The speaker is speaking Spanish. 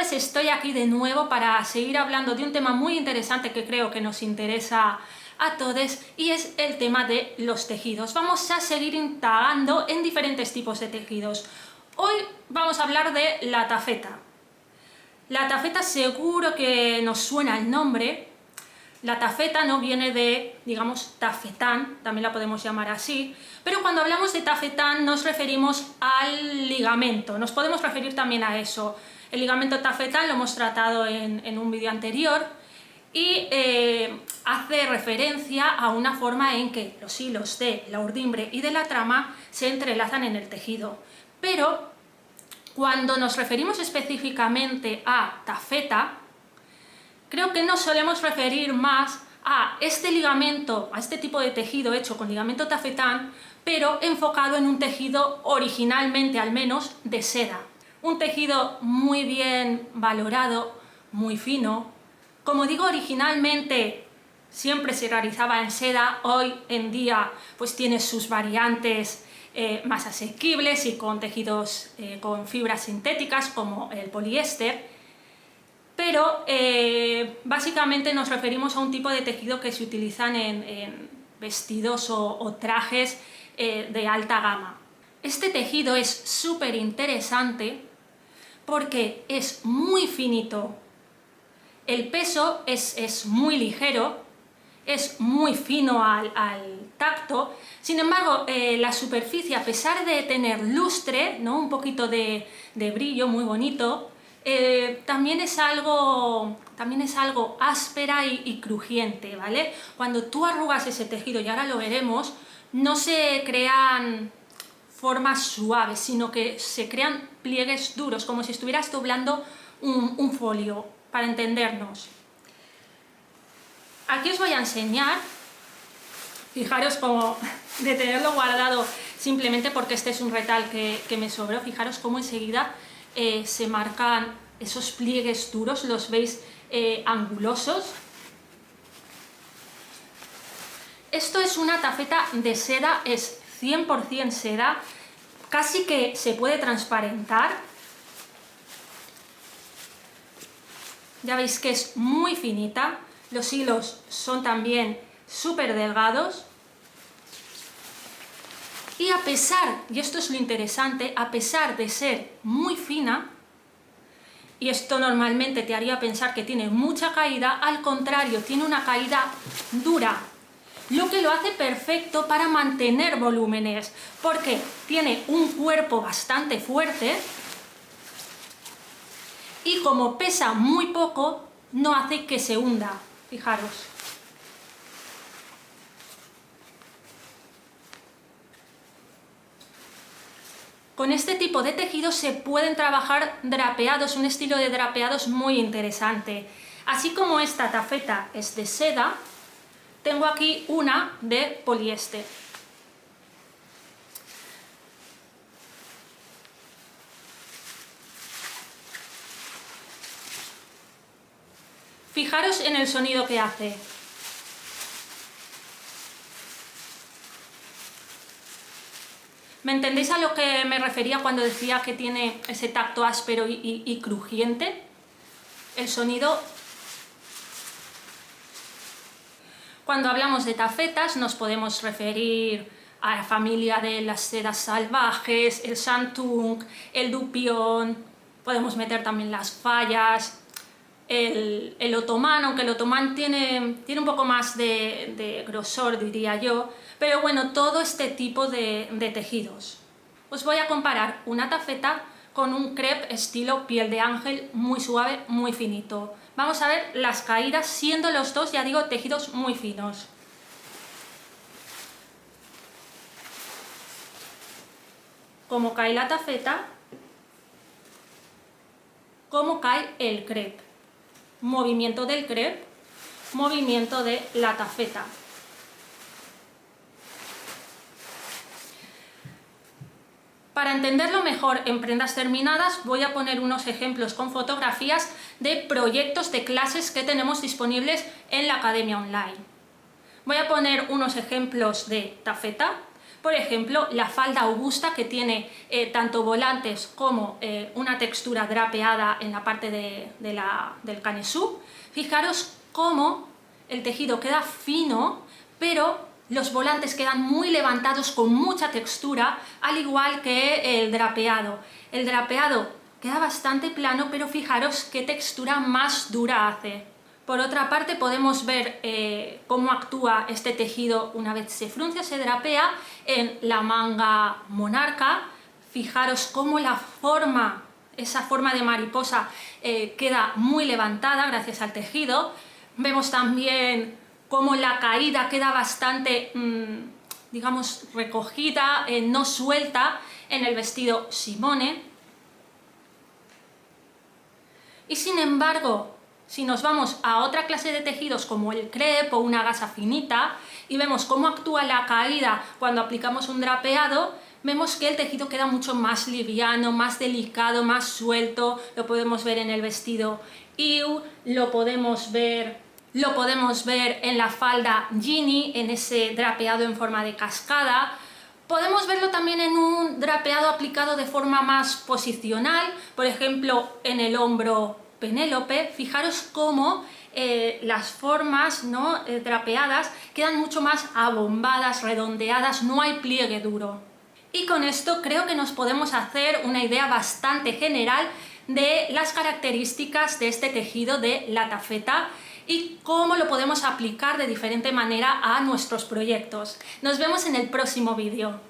pues estoy aquí de nuevo para seguir hablando de un tema muy interesante que creo que nos interesa a todos, y es el tema de los tejidos. Vamos a seguir indagando en diferentes tipos de tejidos. Hoy vamos a hablar de la tafeta. La tafeta seguro que nos suena el nombre. La tafeta no viene de, digamos, tafetán, también la podemos llamar así, pero cuando hablamos de tafetán nos referimos al ligamento, nos podemos referir también a eso. El ligamento tafetán lo hemos tratado en un vídeo anterior y hace referencia a una forma en que los hilos de la urdimbre y de la trama se entrelazan en el tejido. Pero cuando nos referimos específicamente a tafeta, creo que nos solemos referir más a este ligamento, a este tipo de tejido hecho con ligamento tafetán, pero enfocado en un tejido originalmente, al menos, de seda. Un tejido muy bien valorado, muy fino. Como digo, originalmente siempre se realizaba en seda, hoy en día pues tiene sus variantes más asequibles y con tejidos con fibras sintéticas como el poliéster. Pero básicamente nos referimos a un tipo de tejido que se utilizan en vestidos o trajes de alta gama. Este tejido es súper interesante porque es muy finito, el peso es muy ligero, es muy fino al tacto. Sin embargo, la superficie, a pesar de tener lustre, ¿no?, un poquito de brillo muy bonito, también es algo áspera y crujiente, ¿vale? Cuando tú arrugas ese tejido, y ahora lo veremos, no se crean formas suaves, sino que se crean pliegues duros, como si estuvieras doblando un folio, para entendernos. Aquí os voy a enseñar, fijaros cómo, de tenerlo guardado simplemente porque este es un retal que me sobró, fijaros cómo enseguida se marcan esos pliegues duros, los veis angulosos. Esto es una tafeta de seda, es 100% seda, casi que se puede transparentar. Ya veis que es muy finita, los hilos son también súper delgados. Y a pesar, y esto es lo interesante, a pesar de ser muy fina, y esto normalmente te haría pensar que tiene mucha caída, al contrario, tiene una caída dura, lo que lo hace perfecto para mantener volúmenes, porque tiene un cuerpo bastante fuerte y como pesa muy poco, no hace que se hunda, fijaros. Con este tipo de tejidos se pueden trabajar drapeados, un estilo de drapeados muy interesante. Así como esta tafeta es de seda, tengo aquí una de poliéster. Fijaros en el sonido que hace. ¿Me entendéis a lo que me refería cuando decía que tiene ese tacto áspero y crujiente? El sonido. Cuando hablamos de tafetas nos podemos referir a la familia de las sedas salvajes, el shantung, el dupión, podemos meter también las fallas, el otomán, aunque el otomán tiene un poco más de grosor, diría yo, pero bueno, todo este tipo de tejidos. Os voy a comparar una tafeta con un crepe estilo piel de ángel, muy suave, muy finito. Vamos a ver las caídas, siendo los dos, ya digo, tejidos muy finos. Cómo cae la tafeta, cómo cae el crepe. Movimiento del crepe, movimiento de la tafeta. Para entenderlo mejor en prendas terminadas, voy a poner unos ejemplos con fotografías de proyectos de clases que tenemos disponibles en la Academia Online. Voy a poner unos ejemplos de tafeta, Por ejemplo, la falda augusta, que tiene tanto volantes como una textura drapeada en la parte del canesú. Fijaros cómo el tejido queda fino, pero los volantes quedan muy levantados con mucha textura, al igual que el drapeado. El drapeado queda bastante plano, pero fijaros qué textura más dura hace. Por otra parte, podemos ver cómo actúa este tejido una vez se fruncia, se drapea en la manga monarca. Fijaros cómo esa forma de mariposa queda muy levantada gracias al tejido. Vemos también cómo la caída queda bastante, digamos, recogida, no suelta en el vestido Simone. Y sin embargo, si nos vamos a otra clase de tejidos como el crepe o una gasa finita y vemos cómo actúa la caída cuando aplicamos un drapeado, vemos que el tejido queda mucho más liviano, más delicado, más suelto. Lo podemos ver en el vestido Iu, lo podemos ver en la falda Ginny, en ese drapeado en forma de cascada. Podemos verlo también en un drapeado aplicado de forma más posicional, por ejemplo en el hombro Penélope. Fijaros cómo las formas, ¿no?, drapeadas quedan mucho más abombadas, redondeadas, no hay pliegue duro. Y con esto creo que nos podemos hacer una idea bastante general de las características de este tejido de la tafeta y cómo lo podemos aplicar de diferente manera a nuestros proyectos. Nos vemos en el próximo vídeo.